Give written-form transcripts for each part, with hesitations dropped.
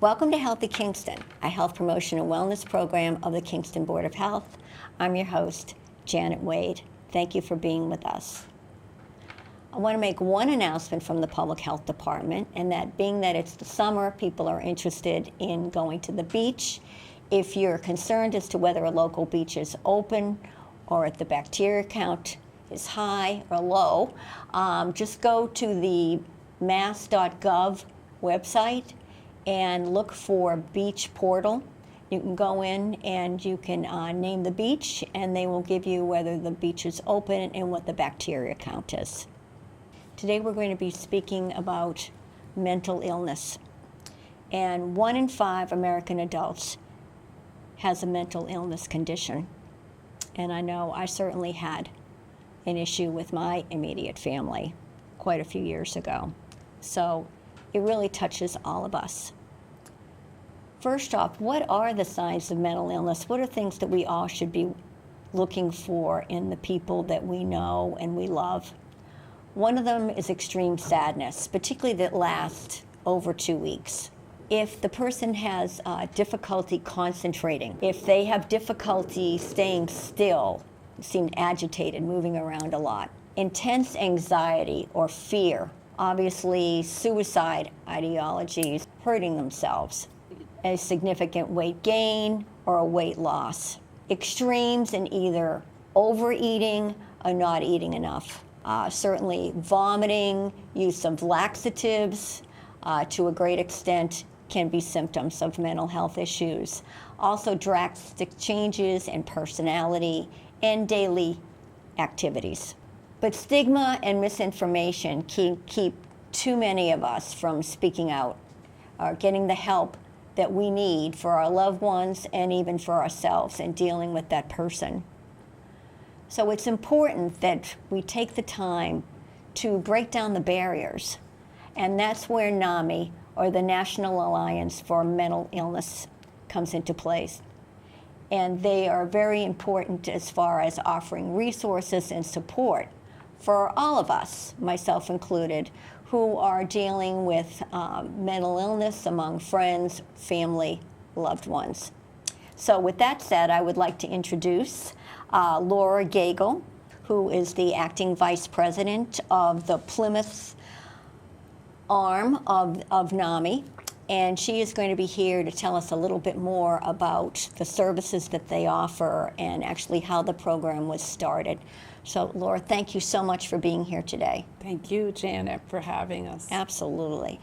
Welcome to Healthy Kingston, a health promotion and wellness program of the Kingston Board of Health. I'm your host, Janet Wade. Thank you for being with us. I want to make one announcement from the Public Health Department, and that being that it's the summer, people are interested in going to the beach. If you're concerned as to whether a local beach is open or if the bacteria count is high or low, just go to the mass.gov website and look for beach portal. You can go in and you can name the beach, and they will give you whether the beach is open and what the bacteria count is. Today we're going to be speaking about mental illness. And 1 in 5 American adults has a mental illness condition. And I know I certainly had an issue with my immediate family quite a few years ago. So it really touches all of us. First off, what are the signs of mental illness? What are things that we all should be looking for in the people that we know and we love? One of them is extreme sadness, particularly that lasts over 2 weeks. If the person has difficulty concentrating, if they have difficulty staying still, seem agitated, moving around a lot, intense anxiety or fear, obviously suicide ideologies, hurting themselves, a significant weight gain or a weight loss, extremes in either overeating or not eating enough. Certainly vomiting, use of laxatives to a great extent can be symptoms of mental health issues. Also drastic changes in personality and daily activities. But stigma and misinformation keep too many of us from speaking out or getting the help that we need for our loved ones and even for ourselves in dealing with that person. So it's important that we take the time to break down the barriers, and that's where NAMI, or the National Allliance for Mental Illness, comes into place. And they are very important as far as offering resources and support for all of us, myself included, who are dealing with mental illness among friends, family, loved ones. So with that said, I would like to introduce Laura Geigle, who is the acting vice president of the Plymouth arm of NAMI, and she is going to be here to tell us a little bit more about the services that they offer and actually how the program was started. So Laura, thank you so much for being here today. Thank you, Janet, for having us. Absolutely.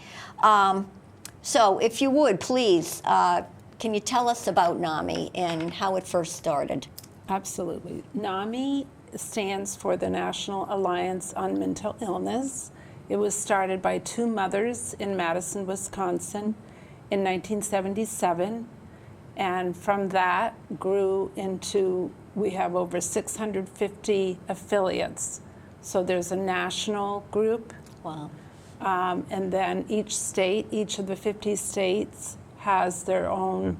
So if you would, please, can you tell us about NAMI and how it first started? Absolutely. NAMI stands for the National Allliance on Mental Illness. It was started by 2 mothers in Madison, Wisconsin in 1977. And from that grew into, we have over 650 affiliates. So there's a national group. Wow. And then each state, each of the 50 states has their own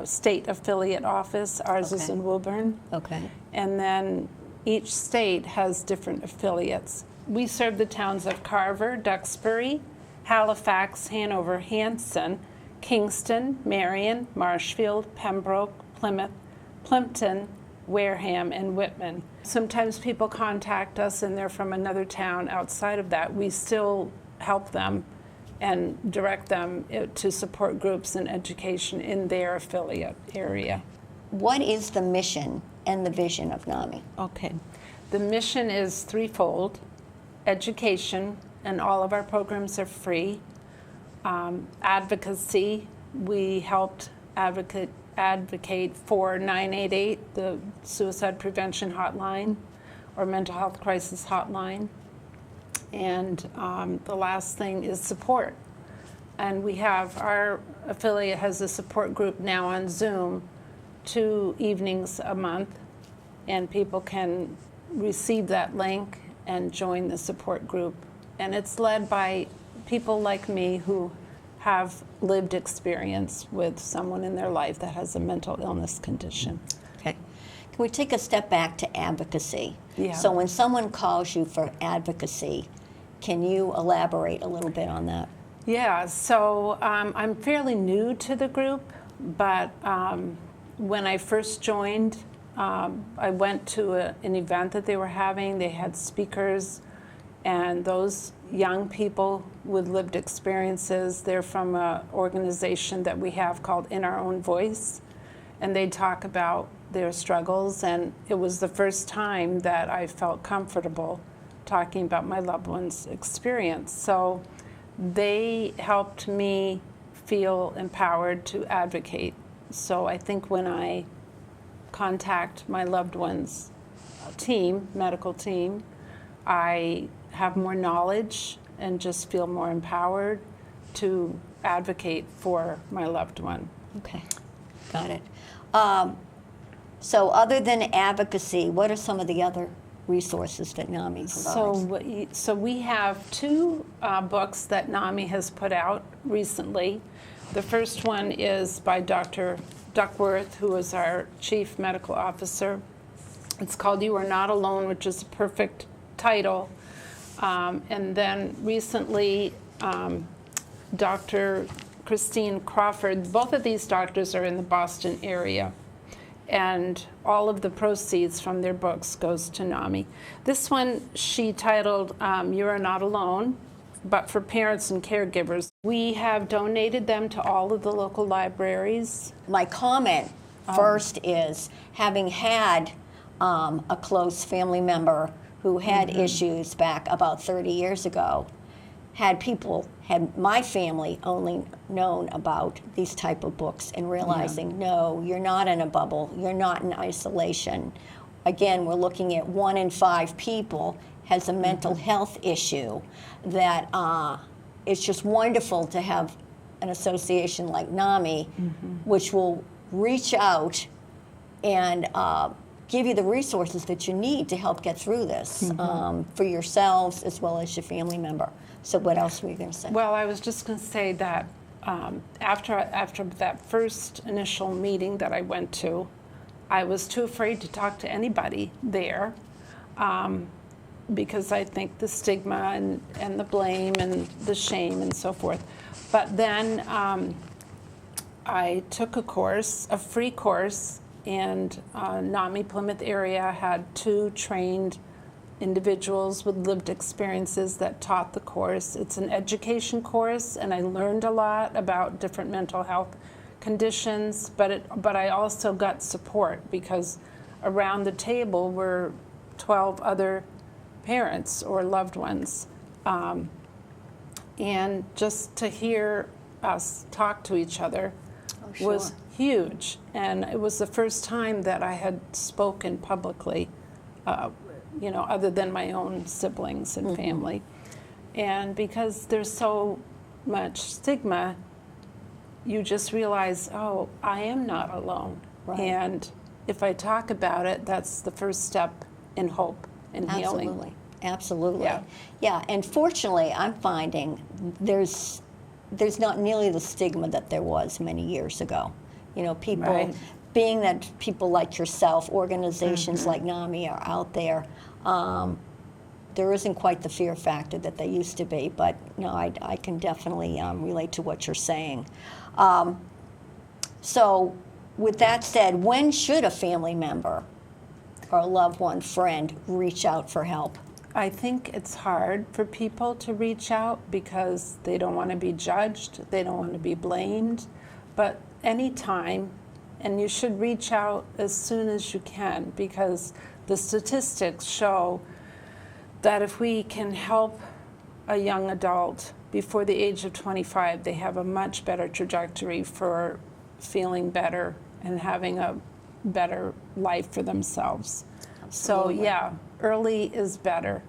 state affiliate office. Ours is in Woburn. Okay. And then each state has different affiliates. We serve the towns of Carver, Duxbury, Halifax, Hanover, Hanson, Kingston, Marion, Marshfield, Pembroke, Plymouth, Plimpton, Wareham, and Whitman. Sometimes people contact us and they're from another town outside of that. We still help them and direct them to support groups and education in their affiliate area. What is the mission and the vision of NAMI? Okay. The mission is threefold: education, and all of our programs are free. Advocacy, we helped advocate for 988, the suicide prevention hotline or mental health crisis hotline. And the last thing is support. And we have, our affiliate has a support group now on Zoom 2 evenings a month, and people can receive that link and join the support group. And it's led by people like me who have lived experience with someone in their life that has a mental illness condition. Okay. Can we take a step back to advocacy? Yeah. So when someone calls you for advocacy, can you elaborate a little bit on that? Yeah, so I'm fairly new to the group, but when I first joined, I went to an event that they were having. They had speakers, and those young people with lived experiences, they're from an organization that we have called In Our Own Voice, and they talk about their struggles, and it was the first time that I felt comfortable talking about my loved one's experience. So they helped me feel empowered to advocate. So I think when I contact my loved one's team, medical team, I have more knowledge and just feel more empowered to advocate for my loved one. Okay, got it. So other than advocacy, what are some of the other resources that NAMI provides? So we have two books that NAMI has put out recently. The first one is by Dr. Duckworth, who is our chief medical officer. It's called You Are Not Alone, which is a perfect title. And then recently, Dr. Christine Crawford, both of these doctors are in the Boston area, and all of the proceeds from their books goes to NAMI. This one she titled You Are Not Alone, but for parents and caregivers. We have donated them to all of the local libraries. My comment first is, having had a close family member who had issues back about 30 years ago, had my family only known about these type of books and realizing, no, you're not in a bubble, you're not in isolation. Again, we're looking at 1 in 5 people has a mental health issue, that it's just wonderful to have an association like NAMI, which will reach out and give you the resources that you need to help get through this for yourselves as well as your family member. So what else were you going to say? Well, I was just going to say that after that first initial meeting that I went to, I was too afraid to talk to anybody there because I think the stigma and the blame and the shame and so forth. But then I took a course, a free course, and NAMI Plymouth area had 2 trained individuals with lived experiences that taught the course. It's an education course, and I learned a lot about different mental health conditions, but I also got support because around the table were 12 other parents or loved ones. And just to hear us talk to each other was huge. And it was the first time that I had spoken publicly, other than my own siblings and family. And because there's so much stigma, you just realize, oh, I am not alone. Right. And if I talk about it, that's the first step in hope and healing. Absolutely. Yeah. Yeah, and fortunately, I'm finding there's not nearly the stigma that there was many years ago. People, Right. being that people like yourself, organizations like NAMI are out there, there isn't quite the fear factor that there used to be, but no, I can definitely relate to what you're saying. So with that said, when should a family member or a loved one, friend, reach out for help? I think it's hard for people to reach out because they don't want to be judged, they don't want to be blamed, but anytime, and you should reach out as soon as you can, because the statistics show that if we can help a young adult before the age of 25, they have a much better trajectory for feeling better and having a better life for themselves. Absolutely. So yeah, early is better.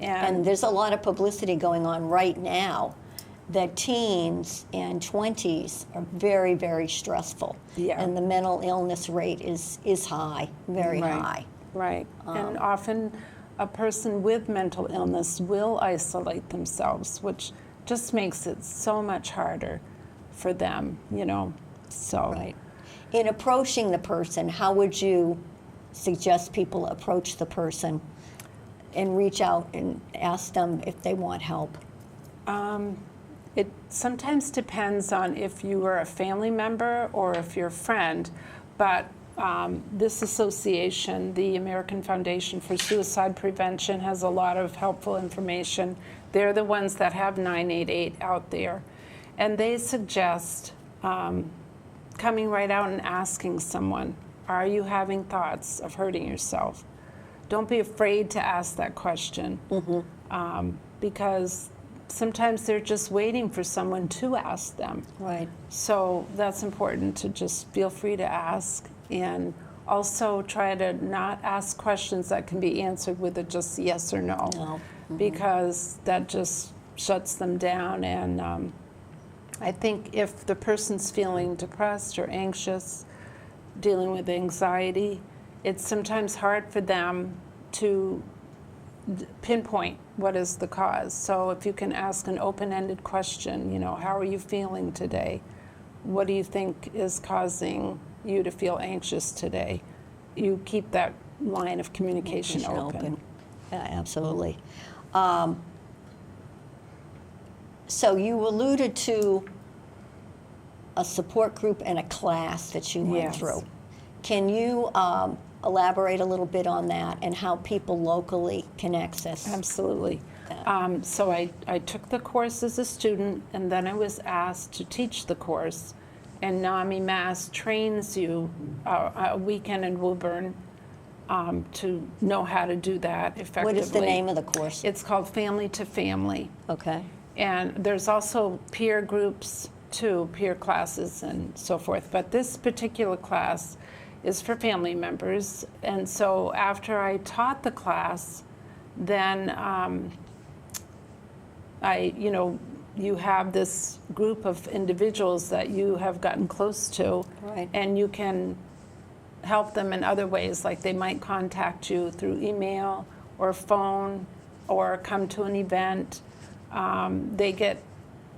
And there's a lot of publicity going on right now that teens and 20s are very, very stressful. Yeah. And the mental illness rate is high, very high. Right. And often a person with mental illness will isolate themselves, which just makes it so much harder for them, so. Right. In approaching the person, how would you suggest people approach the person and reach out and ask them if they want help? It sometimes depends on if you are a family member or if you're a friend, but this association, the American Foundation for Suicide Prevention, has a lot of helpful information. They're the ones that have 988 out there. And they suggest coming right out and asking someone, are you having thoughts of hurting yourself? Don't be afraid to ask that question, because sometimes they're just waiting for someone to ask them. Right. So that's important, to just feel free to ask, and also try to not ask questions that can be answered with a just yes or no, because that just shuts them down. And I think if the person's feeling depressed or anxious, dealing with anxiety, it's sometimes hard for them to pinpoint what is the cause. So if you can ask an open-ended question, you know, how are you feeling today? What do you think is causing you to feel anxious today? You keep that line of communication open. Yeah, absolutely. So you alluded to a support group and a class that you went through. Can you elaborate a little bit on that and how people locally can access? Absolutely. So I took the course as a student, and then I was asked to teach the course. And NAMI Mass trains you a weekend in Woburn to know how to do that effectively. What is the name of the course? It's called Family to Family. Okay. And there's also peer groups too, peer classes and so forth. But this particular class is for family members. And so after I taught the class, then you have this group of individuals that you have gotten close to, right, and you can help them in other ways, like they might contact you through email or phone or come to an event. They get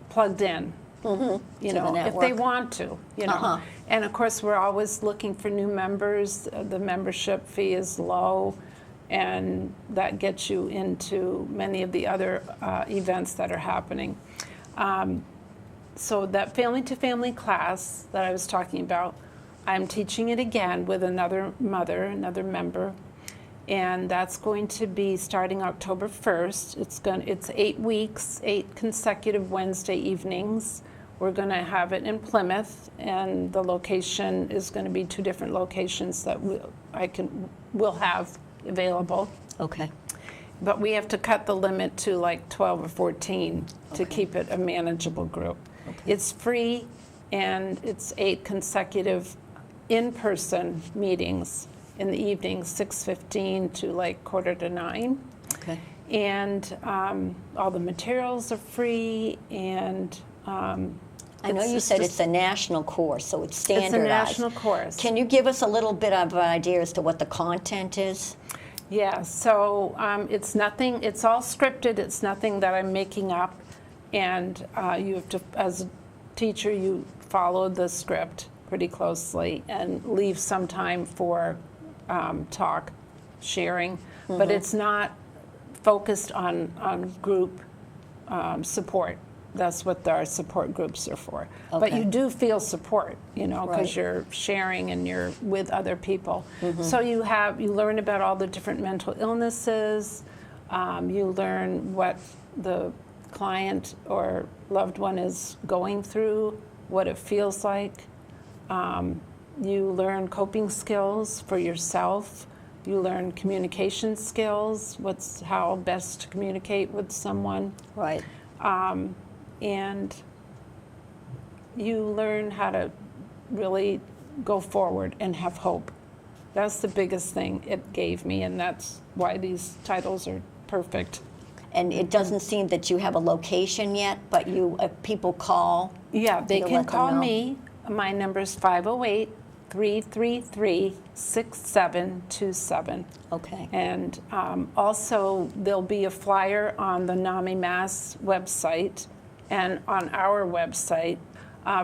plugged in, you know, if they want to, you know. And of course, we're always looking for new members. The membership fee is low, and that gets you into many of the other events that are happening. So that family to family class that I was talking about, I'm teaching it again with another member, and that's going to be starting October 1st. It's 8 weeks, 8 consecutive Wednesday evenings. We're going to have it in Plymouth, and the location is going to be 2 different locations that we'll have available. Okay. But we have to cut the limit to like 12 or 14 to keep it a manageable group. Okay. It's free, and it's 8 consecutive in-person meetings in the evening, 6:15 to like 8:45. Okay. And all the materials are free, and I know you said it's a national course, so it's standardized. It's a national course. Can you give us a little bit of an idea as to what the content is? Yeah, so it's all scripted. It's nothing that I'm making up. And you have to, as a teacher, you follow the script pretty closely and leave some time for talk, sharing. But it's not focused on group support. That's what our support groups are for. Okay. But you do feel support, you know, because you're sharing and you're with other people. So you learn about all the different mental illnesses. You learn what the client or loved one is going through, what it feels like. You learn coping skills for yourself. You learn communication skills, how best to communicate with someone. Right. And you learn how to really go forward and have hope. That's the biggest thing it gave me, and that's why these titles are perfect. And it doesn't seem that you have a location yet, but people call. Yeah, they can call me. My number is 508-333-6727. Okay. And also, there'll be a flyer on the NAMI Mass website and on our website.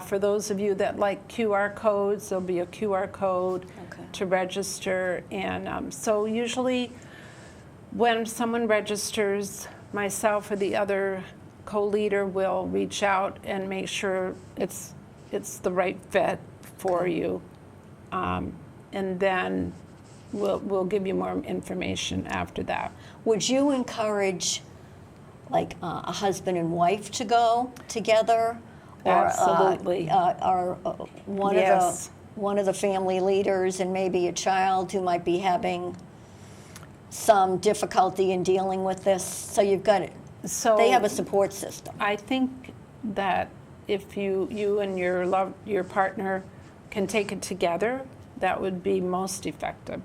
For those of you that like QR codes, there'll be a QR code to register. And so usually when someone registers, myself or the other co-leader will reach out and make sure it's the right fit for you, and then we'll give you more information after that. Would you encourage, like, a husband and wife to go together? Or, Absolutely. Or Yes. one of the family leaders and maybe a child who might be having some difficulty in dealing with this? So you've got it. So They have a support system. I think that if you and your partner can take it together, that would be most effective,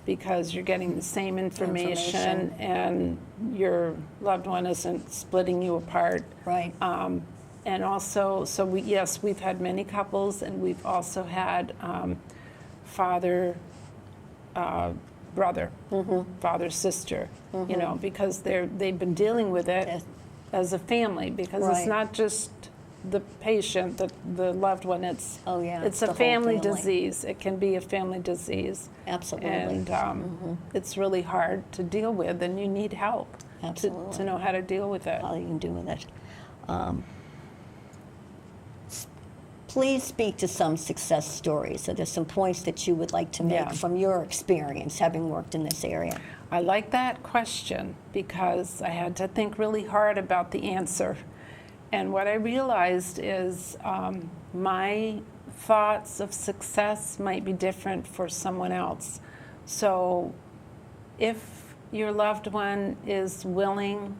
because you're getting the same information and your loved one isn't splitting you apart. Right. And also, we've had many couples, and we've also had father, brother, father, sister, you know, because they've been dealing with it Yes. as a family, because Right. it's not just the patient, the loved one, it's Oh, yeah, it's the a whole family family. disease. It can be a family disease. Absolutely. And it's really hard to deal with, and you need help Absolutely. to know how to deal with it. How you can do with it. Please speak to some success stories. So there's some points that you would like to make Yeah. from your experience, having worked in this area. I like that question because I had to think really hard about the answer. And what I realized is my thoughts of success might be different for someone else. So if your loved one is willing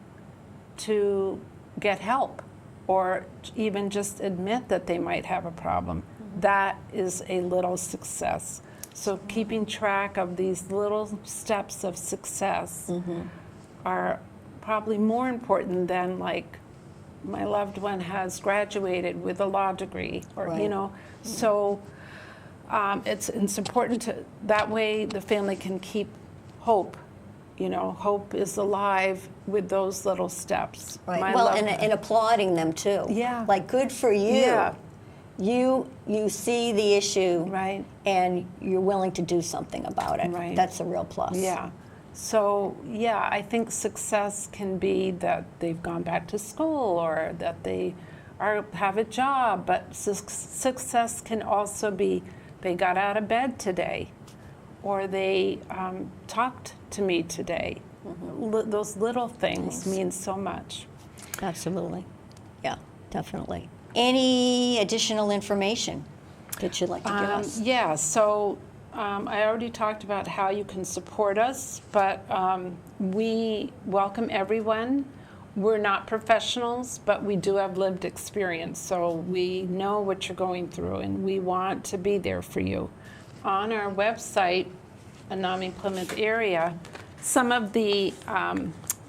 to get help, or even just admit that they might have a problem, that is a little success. So keeping track of these little steps of success are probably more important than, like, my loved one has graduated with a law degree, or Right. you know. So it's important to, that way the family can keep hope. You know, hope is alive with those little steps. Right. My Well, loved- and applauding them too. Yeah. Like, good for you. Yeah. You see the issue. Right. And you're willing to do something about it. Right. That's a real plus. Yeah. So, yeah, I think success can be that they've gone back to school, or that they have a job, but success can also be they got out of bed today, or they talked to me today. Those little things mean so much. Absolutely. Yeah, definitely. Any additional information that you'd like to give us? Yeah, so I already talked about how you can support us, but we welcome everyone. We're not professionals, but we do have lived experience, so we know what you're going through, and we want to be there for you. On our website, NAMI Plymouth area, some of the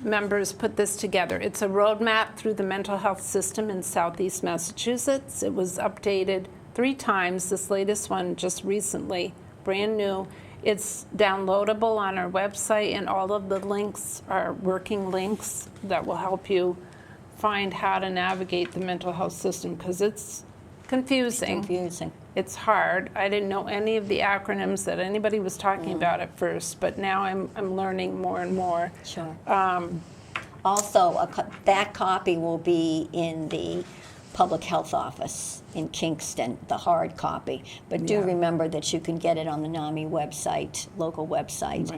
members put this together. It's a roadmap through the mental health system in Southeast Massachusetts. It was updated 3 times, this latest one just recently, brand new. It's downloadable on our website, and all of the links are working links that will help you find how to navigate the mental health system, because it's confusing. Confusing. It's hard. I didn't know any of the acronyms that anybody was talking about at first, but now I'm learning more and more. Sure. Also, that copy will be in the public health office in Kingston, the hard copy. But do Yeah. remember that you can get it on the NAMI website, local website,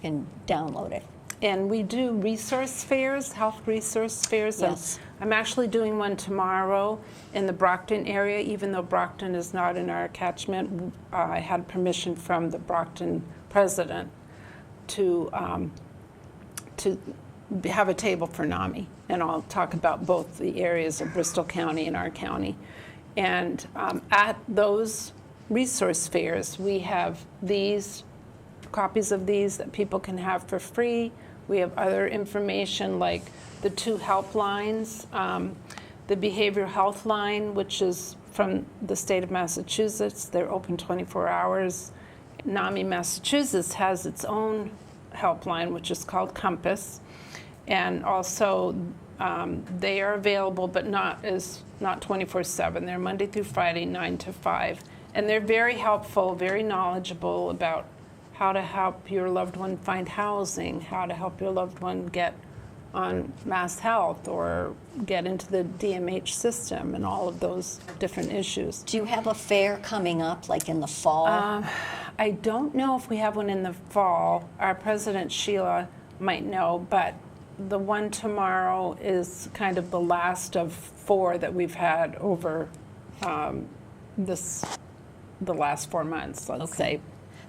and download it. And we do resource fairs, health resource fairs. Yes. I'm actually doing one tomorrow in the Brockton area, even though Brockton is not in our catchment. I had permission from the Brockton president to have a table for NAMI, and I'll talk about both the areas of Bristol County and our county. And at those resource fairs, we have these copies of these that people can have for free. We have other information like the 2 helplines, the behavioral health line, which is from the state of Massachusetts. They're open 24 hours. NAMI Massachusetts has its own helpline, which is called Compass. And also, they are available, but not 24/7. They're Monday through Friday, 9 to 5. And they're very helpful, very knowledgeable about how to help your loved one find housing, how to help your loved one get on Mass Health or get into the DMH system and all of those different issues. Do you have a fair coming up, like in the fall? I don't know if we have one in the fall. Our president, Sheila, might know, but the one tomorrow is kind of the last of 4 that we've had over the last 4 months, let's say.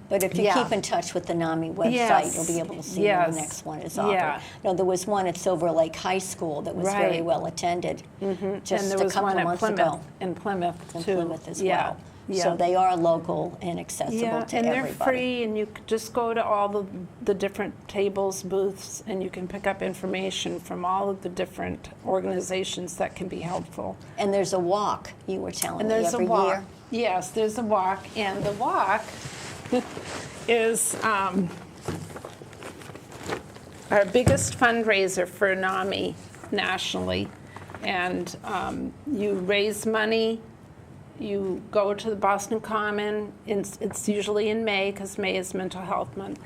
But if you Yeah. keep in touch with the NAMI website, Yes. you'll be able to see when Yes. the next one is offered. Yeah. No, there was one at Silver Lake High School that was very Right. well attended just And there a was couple one of at months Plymouth, ago. in Plymouth In too. Plymouth as Yeah. well. Yeah. So they are local and accessible Yeah, to and everybody. they're free, and you could just go to all the different tables, booths, and you can pick up information from all of the different organizations that can be helpful. And there's a walk, you were telling And me, there's every a walk. year. Yes, there's a walk, and the walk is our biggest fundraiser for NAMI nationally. And you raise money, you go to the Boston Common, it's usually in May, because May is Mental Health Month,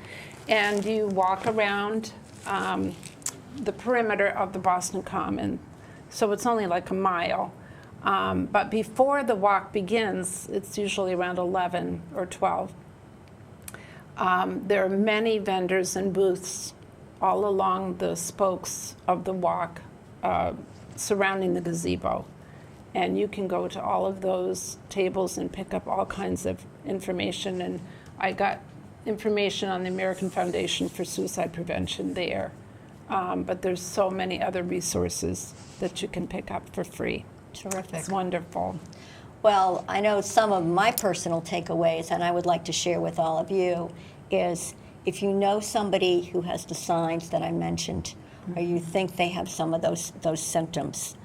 and you walk around the perimeter of the Boston Common. So it's only like a mile. But before the walk begins, it's usually around 11 or 12. There are many vendors and booths all along the spokes of the walk surrounding the gazebo. And you can go to all of those tables and pick up all kinds of information. And I got information on the American Foundation for Suicide Prevention there. But there's so many other resources that you can pick up for free. Terrific. It's wonderful. Well, I know some of my personal takeaways, and I would like to share with all of you, is if you know somebody who has the signs that I mentioned, or you think they have some of those symptoms,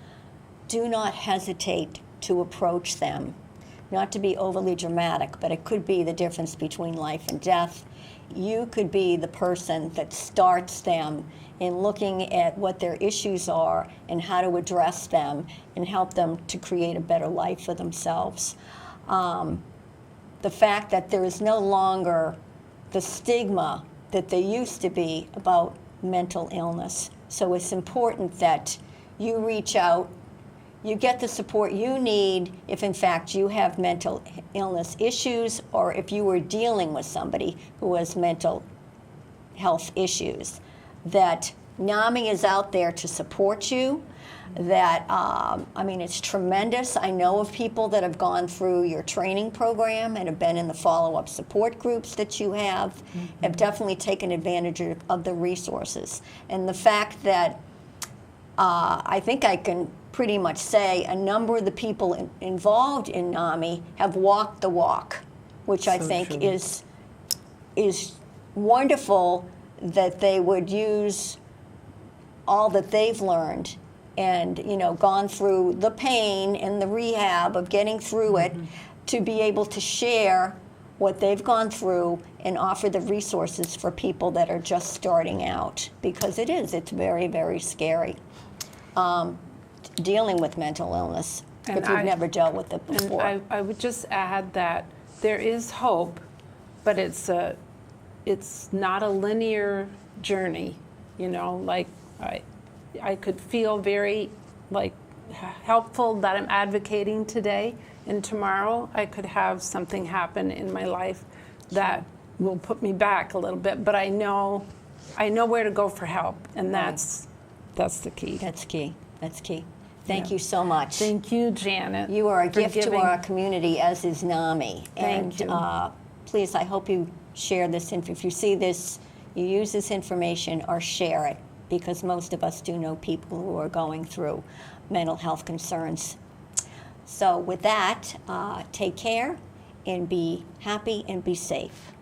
do not hesitate to approach them. Not to be overly dramatic, but it could be the difference between life and death. You could be the person that starts them in looking at what their issues are and how to address them and help them to create a better life for themselves. The fact that there is no longer the stigma that there used to be about mental illness. So it's important that you reach out, you get the support you need if in fact you have mental illness issues, or if you were dealing with somebody who has mental health issues, that NAMI is out there to support you. That, I mean, it's tremendous. I know of people that have gone through your training program and have been in the follow-up support groups that you have definitely taken advantage of the resources. And the fact that I think I can pretty much say a number of the people involved in NAMI have walked the walk, which I think true. is wonderful, that they would use all that they've learned and, you know, gone through the pain and the rehab of getting through it, to be able to share what they've gone through and offer the resources for people that are just starting out, because it's very, very scary dealing with mental illness And if you've never dealt with it before. And I would just add that there is hope, but it's not a linear journey. You know, like I could feel very helpful that I'm advocating today, and tomorrow I could have something happen in my life that will put me back a little bit. But I know where to go for help, and that's the key. That's key. That's key. Thank you so much. Thank you, Janet. You are a for gift to giving- our community, as is NAMI. Thank you. Please, I hope you share this. If you see this, you use this information or share it, because most of us do know people who are going through mental health concerns. So with that, take care and be happy and be safe.